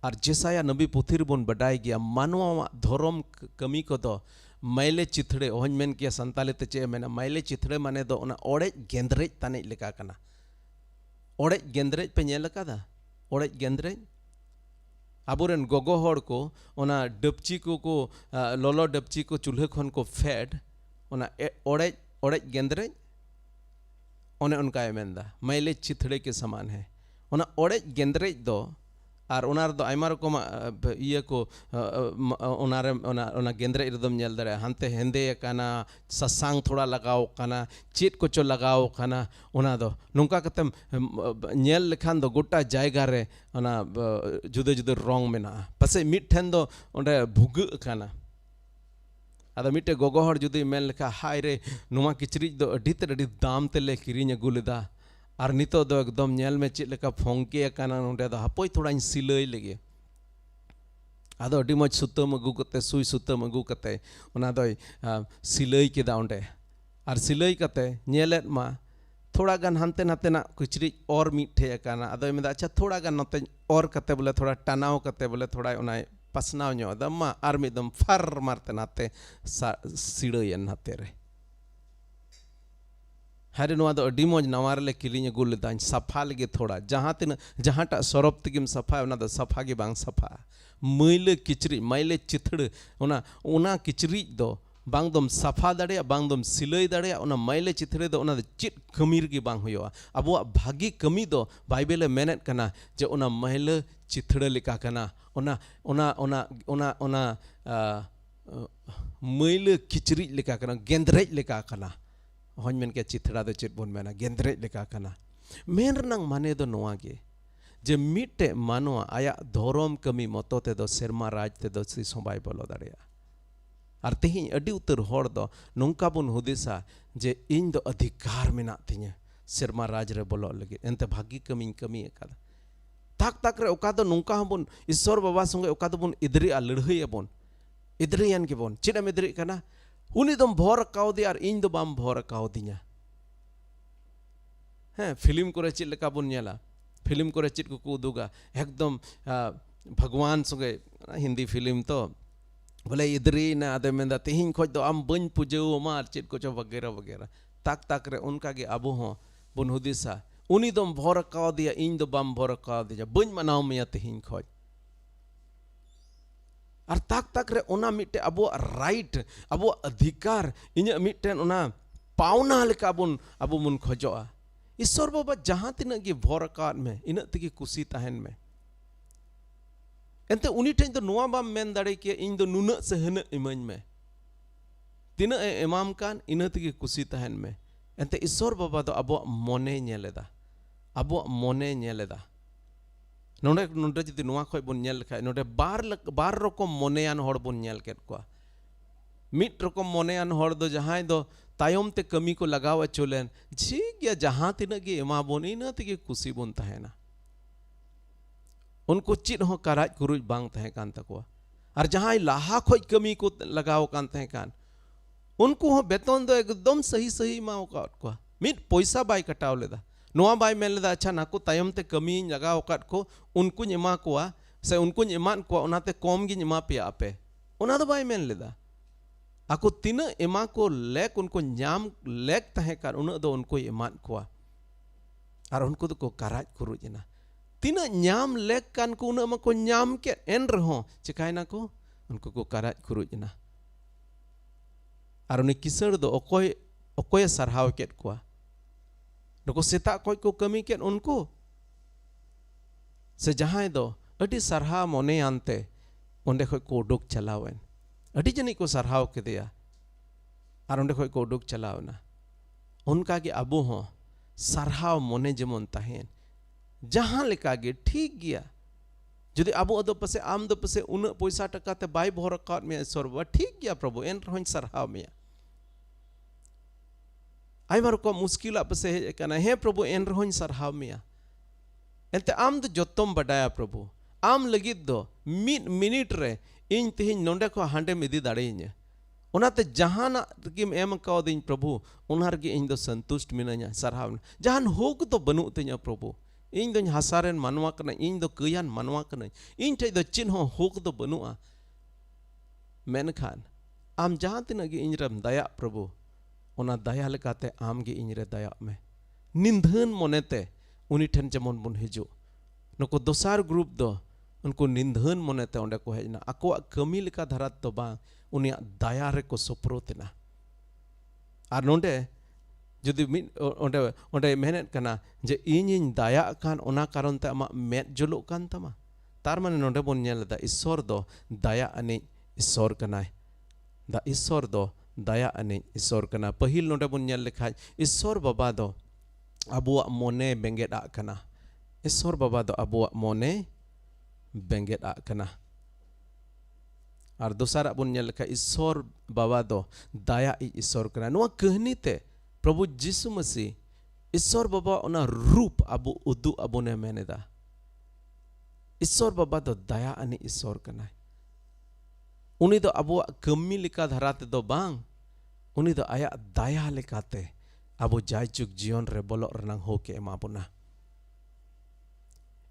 और जेसाया नबी पुथी रे बोन बडाय गया मानवा धर्म कमी को दो मैले चिथड़े ओहन मेन किया संताले ते चे मेना मैले चिथड़े माने दो ओना ओड़े गेंद्रेज ताने लेका कना ओड़े गेंद्रेज पे नेल कादा ओड़े गेंद्रेज आबोरेन गोगो हड़ को ओना डबची को लोलो डबची को चूल्हे खन को फेड ओना ओड़े ओड़े गेंद्रेज ओने उनका मेंदा मैले चिथड़े के समान है ओना ओड़े गेंद्रेज दो और उनार दो आयमा रकम इया को उनारे उना गेंद्रे इरदम नेल दरे हानते हेंदे काना ससांग थोड़ा लगाओ काना चेट को चो लगाओ काना उना दो नुंका कतम नेल लेखान दो गोटा जायगा रे उना जुदे जुदे रंग मेना पसे मिट ठेन दो ओंडे भुग काना आदा मिटे गोगो हड़ जुदे मेन लेखा हाय रे नुमा किचरिज दो अडी दाम तेले किरिñ अगु लेदा और नितो दो एकदम नेल में चेक लेका फोंके काना नोंडे दो हापोय थोड़ा सिलाई लगे आदो अडी मज सुतम अगु कते सुई सुतम अगु कते उना दो सिलाई केदा ओंडे और सिलाई कते नेलेत मा थोड़ा गान हानते नाते ना किचरिज और मिठे काना आदो मेदा अच्छा थोड़ा गान नते और कते बोले थोड़ा टनाव कते बोले थोड़ा उना पसनाव ᱧᱚᱜ ᱫᱟ मा आर मिदम फर मारते नाते सिड़ायन नाते रे हरे नुआ दो अडी मज नवार ले किलिñ अगु लेदा सफा लगे थोड़ा जहांटा सरब तगिम सफा उना दो सफा गे बांग सफा मैले किचरिज मैले चिथड़ उना किचरिज दो बांग दम सफा दाड़े बांग दम सिलाई दाड़े उना मैले चिथड़े दो उना चित कमीर गे बांग होया अबो भागी कमी दो बाइबले मेनेत कना जे उना मैले चिथड़ लेका कना उना उना उना उना उना मैले किचरिज लेका कना गेंद्रेज लेका कना हन मेन के चिथड़ा दो चेत बोन मेना गेंद्रेज लेका कना मेन रनंग माने दो नोआ गे जे मिटे मानवा आया धोरम कमी मतो ते दो सेरमा राज ते दो सिसोबाई बोलो दाड़ेया और तेहिं अडी उतर हड़ दो नोंका बुन हुदिसा जे इन दो अधिकार मेना तिᱧa सेरमा राज रे बोलो लगे एनते भागी कमी एकादा ताक ताक रे ओका दो नोंका हबुन ईश्वर बाबा संगे ओका दो बुन इदरी आ लड़हई अबुन इदरियन के बोन चिडम इदरी कना उनी दम भोर काव दे और इन दो बाम भोर काव दिña हैं फिल्म को चित लेका बुन नेला फिल्म को चित को उदुगा एकदम भगवान संगे हिंदी फिल्म तो बोले इदरी ना आदे मेंदा तेहिं खोज दो आम बन पूजेओ मा चित को वगैरह वगैरह ताक ताक रे उनका गे अबो हो बुन हुदिसा उनी दम भोर काव दिया इन दो बाम भोर काव दिया बन मनाव मिया तेहिं खोज और ताक ताक रे उना मिटे अबो राइट अबो अधिकार इᱧ मिटेन उना पावना लेका अबो मुन खोजोआ ईश्वर बाबा जहां तिना गे भोर काद में इन तगी कुसी तहन में एंते उनी ठेन दो नुआ बाम मेन दाड़े के इन दो नुना से हन इमन में तिना एमाम कान इन तगी कुसी तहन में एंते ईश्वर बाबा दो अबो मोने नेलेदा अबो मोने नेलेदा नोंडे नोंडे जदि नुआ खय बोन नेल खाय नोंडे बार रकम मोनेयान हड़ बोन नेल केत कोआ मिट रकम मोनेयान हड़ दो जहां दो तायम ते कमी को लगाव चलेन ठीक गया जहां तिना गे एमा बोन इन तगी कुसी बोन तहेना उनको चित हो कराज कुरुज बांग तहे कान तकोआ और जहां लाहा खोज कमी को लगाव कान तहे कान उनको हो बेतन दो एकदम सही सही माओ का मिट पैसा बाय कटाव लेदा नोआ बाय मेन लेदा अच्छा नाको तायम ते कमी लगाव काट को उनको एमा कोआ से उनको एमान को उनाते कम गी एमा पे आपे उना दो बाय मेन लेदा आको तिना एमा को लेक उनको न्याम लेक तहे कान उना दो उनको एमान कोआ और उनको तो को कराज कुरुजना तीना न्याम लेक कान को उना को न्याम के एन रहो चिकायना को उनको को कराज कुरुजना और उनी किसर दो ओकोय सरहाव केत कोआ नको सेता कोई को कमी केत उनको से जहां दो अडी सरहा मोने आनते ओंडे खोय को उडुक चलावेन अडी जनी को सरहाव केदेया और ओंडे खोय को उडुक चलावना उनका के अबो हो सरहाव मोने जेमन तहेन जहां लेका गे ठीक गया जुदि अबो अदो पसे आम दो पसे उन पैसा टका ते बाय भोर काट में ईश्वर बाबा ठीक गया प्रभु एन रहोन सरहाव में आइमार को मुश्किल पसे कना हे प्रभु एन रहोन सरहाव में एंते आम दो जतम बडाया प्रभु आम लगित दो मिनिट रे इन तेहिं नोंडे को हांडे मिदी दाड़ेइᱧa ओनाते जहाना गिम एम कावदिन प्रभु उनार गे इन दो संतुष्ट मिनाña सरहाव जहान होक तो बनु तिña प्रभु इन दो हासारेन मानवा कना इन दो कयान मानवा कना इन ठे दो चिन्ह होक दो बनुआ मेनखान आम जहाँ तिना गे इनरम दया प्रभु ओना दया लेकाते आम गे इनरे दया में निंदन मोनेते उनी ठन जमन बुन हिजु नको दोसार ग्रुप दो उनको निंदन मोनेते ओंडे को हेजना आकोआ कमी लेका धरात तो बांग उनिया दया रे को सोप्रोतेना आर नोंडे जुदी ओंडे ओंडे मेहनत कना जे इन दया कान ओना कारण ते आमा मेद जुलुक कान तमा तार माने नोंडे बोन नेलदा ईश्वर दो दया अने ईश्वर कनाय दा ईश्वर दो दया अने ईश्वर कना पहिल नोंडे बोन नेल लेखाय ईश्वर बाबा दो अबुआ मोने बेंगेदा कना ईश्वर बाबा दो अबुआ मोने बेंगेदा कना और दोसारा बोन नेल लेखाय ईश्वर बाबा दो दया ईश्वर कना नोआ कहनी ते प्रभु जीसु मसीह ईश्वर बाबा ओना रूप अबु उदु अबुने मेनेदा ईश्वर बाबा दो दया अने ईश्वर कनाय उनी दो अबु कमी लिका धराते दो बांग उनी दो आया दया लेकाते अबु जायचुक जीवन रे बोलो रनांग होके एमाबुना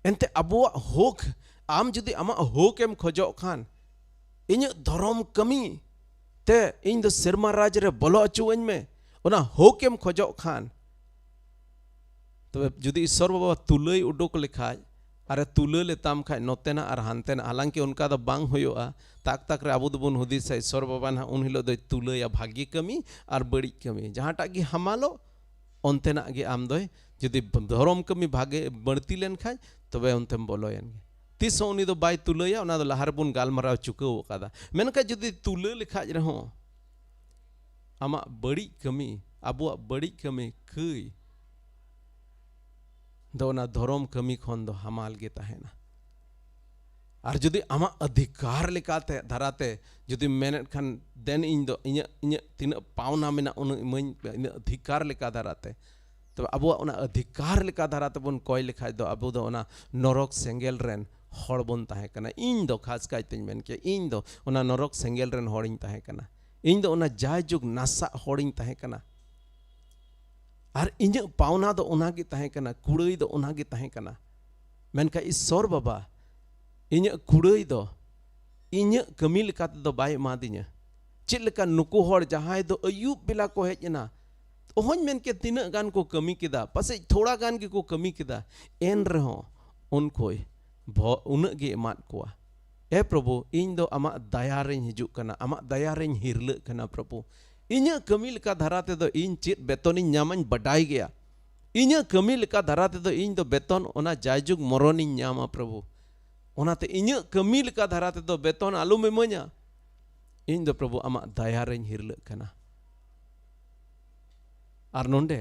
एंते अबु होक आम जुदी आमा होकेम खोजो खान इᱧ धर्म कमी ते इन दो सेरमा राज रे बोलो अचुवñ में ओना होकेम खोजो खान तबे जुदी ईश्वर बाबा तुलय उडुक लेखाय अरे तुले लेताम खाय नोतेना और हानतेना हालांकि उनका दो बांग होयोआ ताक ताक रे आबु दबुन हुदिस ईश्वर बाबा ना उन हिलो दो तुलया भागी कमी और बड़ी कमी जहाँटा गी हमालो ओंतेना गे आम दो जुदी धर्म कमी भागे बढ़ती लेन खाय तबे उनतेम बोलोयन तीस उनी दो बाय तुलया उना दो लहार बुन गालमाराव चुकाव कादा मेनका जुदी तुले लेखाज रहो आमा बड़ी कमी आबुआ बड़ी कमी कई दोना धर्म कमी खन दो हमाल गे तहेना और जुदी आमा अधिकार लेकाते धराते जुदी मेनेट खान देन इन दो इñ तीन पावना मेना उन इमñ अधिकार लेका धराते तो आबुआ उना अधिकार लेका धराते बुन कोय लेखाय दो आबु दो उना नरक सेंगेल रेन हड़ बुन ताहे कना इñ दो खास कायते मेन के इñ दो उना नरक सेंगेल रेन हड़िñ ताहे कना इñ दो उना जायजुग नासा हड़िñ ताहे कना और इñ पावना दो उनागे ताहे कना कुड़ाई दो उनागे ताहे कना मेनका ईश्वर बाबा इñ कुड़ाई दो इñ कमी लेकाते दो बाय एमादिña चेद लेका नुकु हड़ जहाय दो अयुब बेला को हेजना ओहñ मेन के तीना गान को कमी केदा पासे थोड़ा गान के को कमी केदा एन रहो उनकोय उन गे एमाद कोआ ए प्रभु इñ दो आमा दया रेñ हिजुक कना आमा दया रेñ हिरले कना प्रभु इñ कमी लेका धराते दो इñ चेद बेतन इñ नामñ बडाय गया इñ कमी लेका धराते दो इñ दो बेतन ओना जायजुग मरण इñ नामा प्रभु ओनाते इñ कमी लेका धराते दो बेतन आलू मेमña इñ दो प्रभु आमा दया रेñ हिरले कना और नोंडे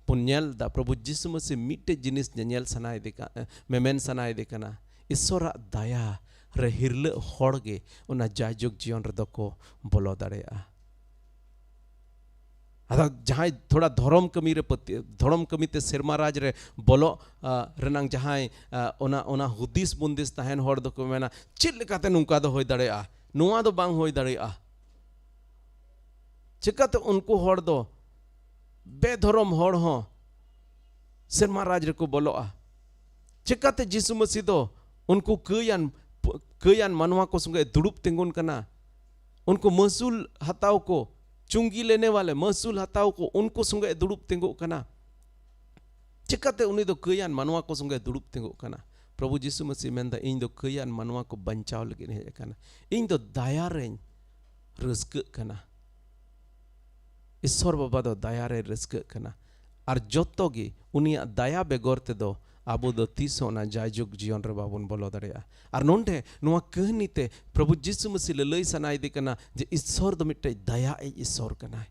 पुन्यल दा प्रभु जीसु मसीह मिटे जिनिस नेल सनाय देका मेमेन सनाय देकना ईश्वरा दया रे हिरले हड़गे ओना जायजुग जीवन रे दो को बोलो दाड़ेया अदा जहां थोड़ा धर्म कमी रे धर्म कमी ते सेरमा राज रे बोलो रेनांग जहां ओना ओना हुदिस बुंदिस तहन हड़ दो को मेना चिल लेकाते नुका दो होय दाड़ेया नुआ दो बांग होय दाड़ेया चिकाते उनको हड़ दो बेधर्म हड़ हो सेरमा राज रे को बोलोआ चिकाते जीसु मसीह दो उनको कयान मानवा को संगे दुड़ुब तिंगुन कना उनको महसूल हताव को चुंगी लेने वाले महसूल हताव को उनको संगे दुड़ुब तिंगु कना चिकाते उनी दो कयान मानवा को संगे दुड़ुब तिंगु कना प्रभु जीसु मसीह मेंदा इñ दो कयान मानवा को बंचाव लगे हेज कना इñ दो दया रेñ रस्क कना ईश्वर बाबा दो दया रे रस्क कना और जोतो गे उनिया दया बेगोर ते दो आबो दो तीसोना जायजुग जीवन रे बाबुन बोलो दड़ेया और नोंडे नुआ कहनी ते प्रभु जीसु मसीह लई सनाय दे कना जे ईश्वर दो मिटे दया ए ईश्वर कनाय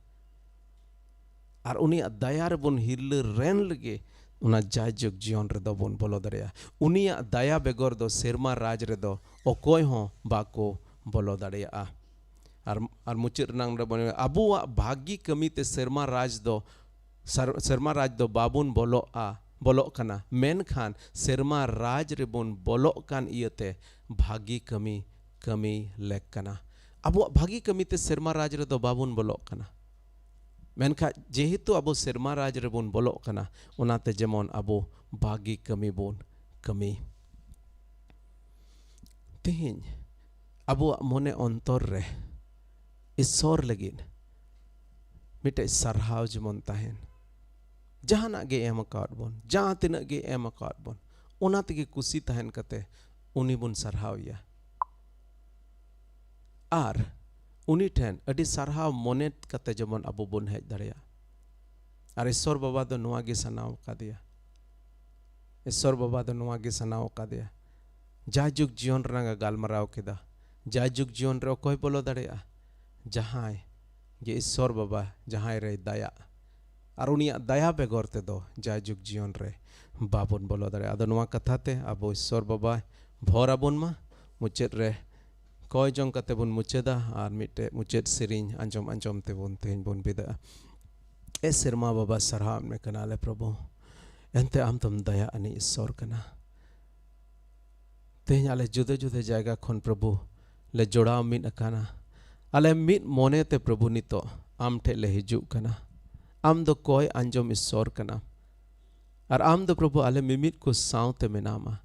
और उनिया दया रे बुन हिरले रेन लगे उना जायजुग जीवन रे दो बुन बोलो दड़ेया उनिया दया बेगोर दो सेरमा राज रे दो ओकोय हो बाको बोलो दड़ेया और मुचिर नांग रे बने आबुआ भागी कमी ते सेरमा राज दो बाबुन बोलो कना मेन खान सेरमा राज रे बोन बोलो कान इयते भागी कमी कमी लेक कना आबुआ भागी कमी ते सेरमा राज रे दो बाबुन बोलो कना मेन खा जेहेतु आबो सेरमा राज रे बोन बोलो कना उनाते जेमन आबो भागी कमी बोन कमी तेहिं अबो मोने अंतर रे ईश्वर लगिन मिटे सरहाव जमन ताहेन जहाना गे एम अकाउट बोन जहाँ तिना गे एम अकाउट बोन ओना तेगे कुसी ताहेन कते उनी बुन सरहाव या आर उनी ठेन अडी सरहाव मोने कते जमन अबो बुन हेज दाड़ेया आर ईश्वर बाबा दो नुआ गे सनाव कादिया ईश्वर बाबा दो नुआ गे सनाव कादिया जाजुग जीवन रंगा गालमराव केदा जाजुग जीवन रे कोई बोलो दाड़ेया जहाय गे ईश्वर बाबा जहाय रे दया और उनिया दया बेगोर ते दो जाजुग जीवन रे बाबुन बोलो दाड़े आदो नुआ कथा ते अबो ईश्वर बाबा भोर आबुन मा मुचेद रे कोय जों कते बुन मुचेदा और मिटे मुचेद सिरिंग अंजम अंजम ते बुन तेन बुन बिदा ए सिरमा बाबा सरहाव में कनाले प्रभु एंते आम तुम दया अनि ईश्वर कना तेन आले जुदे जुदे जायगा खन प्रभु ले जोड़ाव मिन अकाना आले मिन मोने ते प्रभु नितो आम ठे ले हिजु कना आम दो कोय अंजम ईश्वर कना और आम दो प्रभु आले मिमित को साउते मेनामा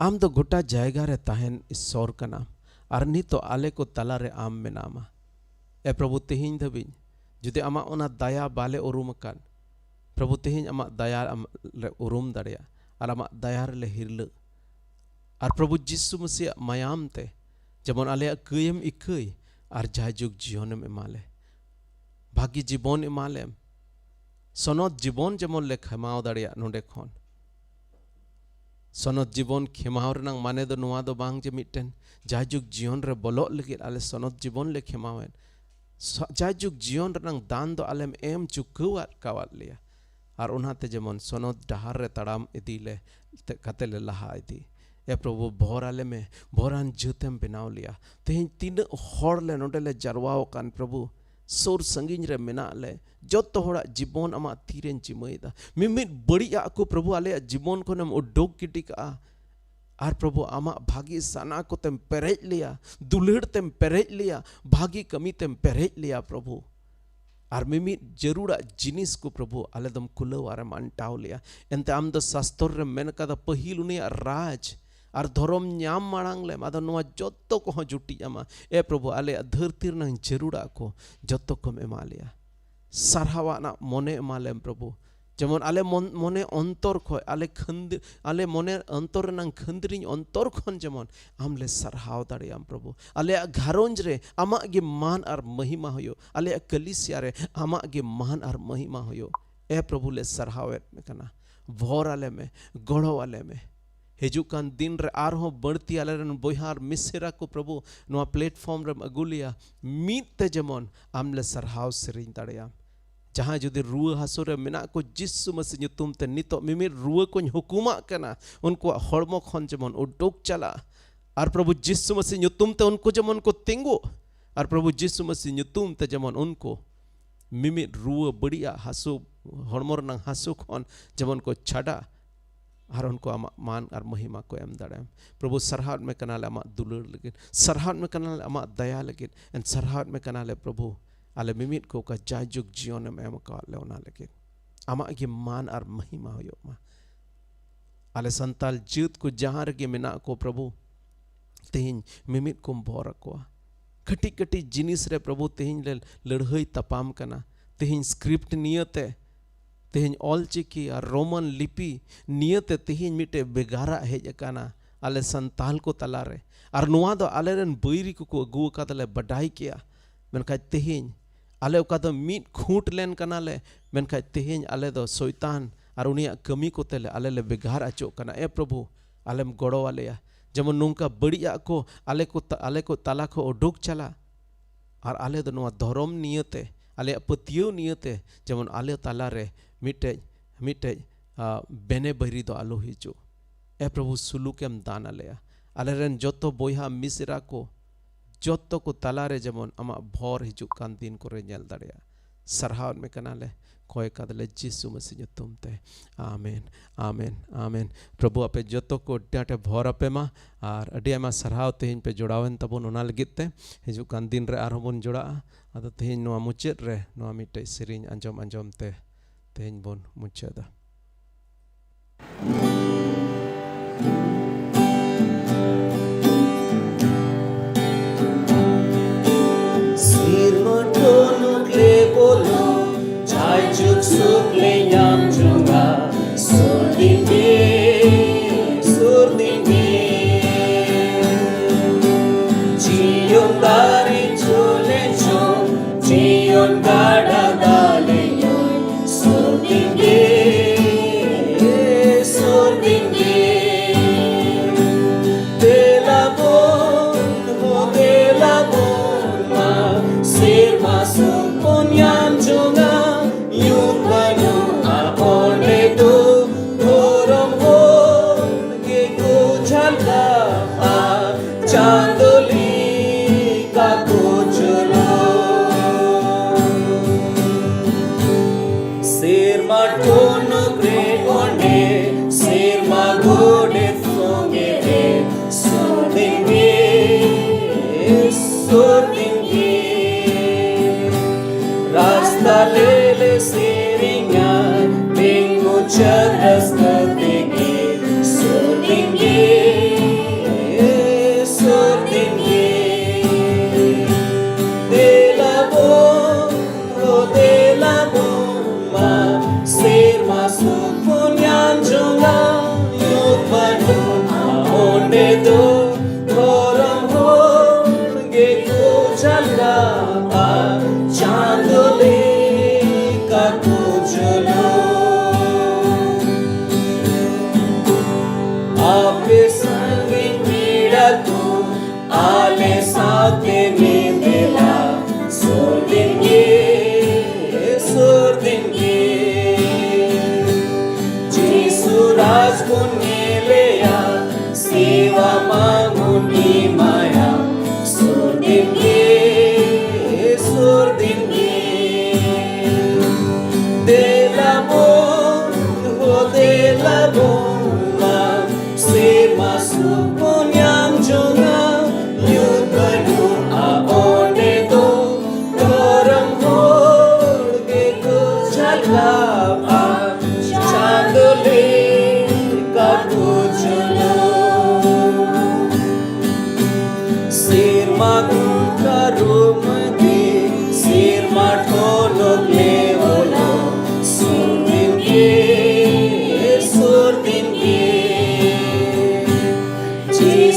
आम दो गोटा जायगा रे ताहेन ईश्वर कना और नितो आले को तला रे आम मेनामा ए प्रभु तेहिं धबिन जुदे आमा ओना दया बाले उरुम कान प्रभु तेहिं आमा दया ले उरुम दाड़ेया और आमा दया ले हिरले और प्रभु जिसु मसीह मायाम ते जमन आले कयम इकय और जाजुग जीवन में माले भागी जीवन इमाले सनद जीवन जमन ले खमाव दाड़ेया नोंडे खन सनद जीवन खेमाव रनांग माने दो नुआ दो बांग जे मिटन जाजुग जीवन रे बोलो लगित आले सनद जीवन ले खेमावेन जाजुग जीवन रनांग दान दो आलेम एम चुकवात कावात लिया और उन्हाते जमन सनद डहार रे तड़ाम इदी ले कते ले लहा इदी ए प्रभु भोराले में भोरान जुतेम बनाव लिया तेहिं तीन हर ले नोडे ले जरवाओ कान प्रभु सोर संगिन रे मेना ले जत्तो होड़ा जीवन आमा तीरेन चिमयदा मिमित बड़िया को प्रभु आले जीवन को नम उडोक किटिका आर प्रभु आमा भागी साना को तेम पेरेज लिया दुलहड़ तेम पेरेज लिया भागी कमी तेम पेरेज लिया प्रभु आर मिमित जरूरा जिनिस को प्रभु आले दम कुलो आरे मानटाव लिया एंते आम दो शास्त्र रे मेन कदा पहिल उनिया राज और धर्म न्याम मांग ले आदो नुआ जत्तो को जुटी आमा ए प्रभु आले धरती न जरूरा को जत्तो को एमा लिया सरहावाना मोने एमा लेम प्रभु जमन आले मोने अंतर खो आले खंद आले मोने अंतर नंग खंदरिन अंतर खन जमन आमले सरहाव दाड़ियाम प्रभु आले घारोंज रे आमा गे मान और महिमा होयो आले कलिसिया रे आमा गे मान और महिमा होयो ए प्रभु ले सरहावेत में कना भोर आले में गड़ो आले में हिजुकान दिन रे आरहो बढ़ती आले रन बोहार मिसेरा को प्रभु नुआ प्लेटफॉर्म रे अगुलिया मीत ते जमन आमले सरहाव सिरिन दाड़ियाम जहाँ जुदे रुआ हासो रे मेना को जिसु मसीह ᱧᱩᱛᱩᱢ ते नितो मिमिर रुआ को हुकुमा कना उनको हड़मो खन जमन उडोक चला और प्रभु जिसु मसीह ᱧᱩᱛᱩᱢ ते उनको जमन को तिंगो और प्रभु जिसु मसीह ᱧᱩᱛᱩᱢ ते जमन उनको मिमिर रुआ बढ़िया हासो हड़मो रनांग हासो खन जमन को छाड़ा और उनको आमा मान और महिमा को एम दाड़ेम प्रभु सरहाट में कनाले आमा दुलर लगिन सरहाट में कनाले आमा दया लगिन एन सरहाट में कनाले प्रभु आले मिमित को का जाजुग जीवन में एम का लेना लगिन आमा के मान और महिमा होयो मा आले संताल जीत को जहाँ रे मेना को प्रभु तेहिं मिमित को भोर को कटी कटी जिनिस रे प्रभु तेहिं ले लड़हई तपाम कना तेहिं स्क्रिप्ट नियते तेहिं ऑलचिकी और रोमन लिपि नियते तेहिं मिटे बेगारा हेज काना आले संताल को तलारे और नुआ दो आले रन बैरी को अगु कादले बडाई किया मेनखा तेहिं आले ओका दो मीट खूंट लेन कना ले मेनखा तेहिं आले दो शैतान और उनिया कमी को तेले आले ले बेगार आचो कना ए प्रभु आलेम गड़ो आलेया जमन नुंका बड़िया को आले को तला को उडुक चला और आले दो नुआ धर्म नियते आले पतियो नियते जमन आले तला रे मिटे मिटे बेने बहरी दो आलो हिजो ए प्रभु सुलुकेम दान आलेया आले रन जोतो बोहा मिसरा को जोतो को तलारे जमन आमा भोर हिजु कान दिन को रे नेल दाड़िया सरहाव में कनाले कोय कादले जिसु मसीह ᱧᱩᱛᱩᱢ ते आमेन आमेन आमेन प्रभु आपे जोतो को डाटे भोर आपे मा और अडी आमा सरहाव तेहिं पे जोड़ावन तबन ओना लगित ते हिजु कान दिन रे आरो बन जोड़ा आदो तेहिं नोआ मुचेद रे नोआ मिटे सिरिन अंजम अंजम ते तेहिं बन मुचेदा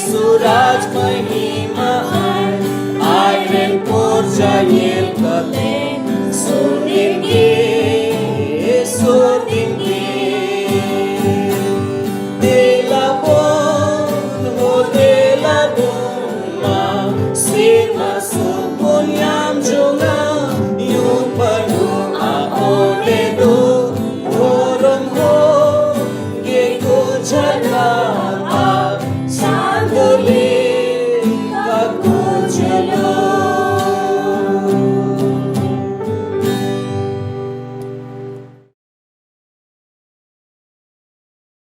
Suraj Mahima, Iron Porja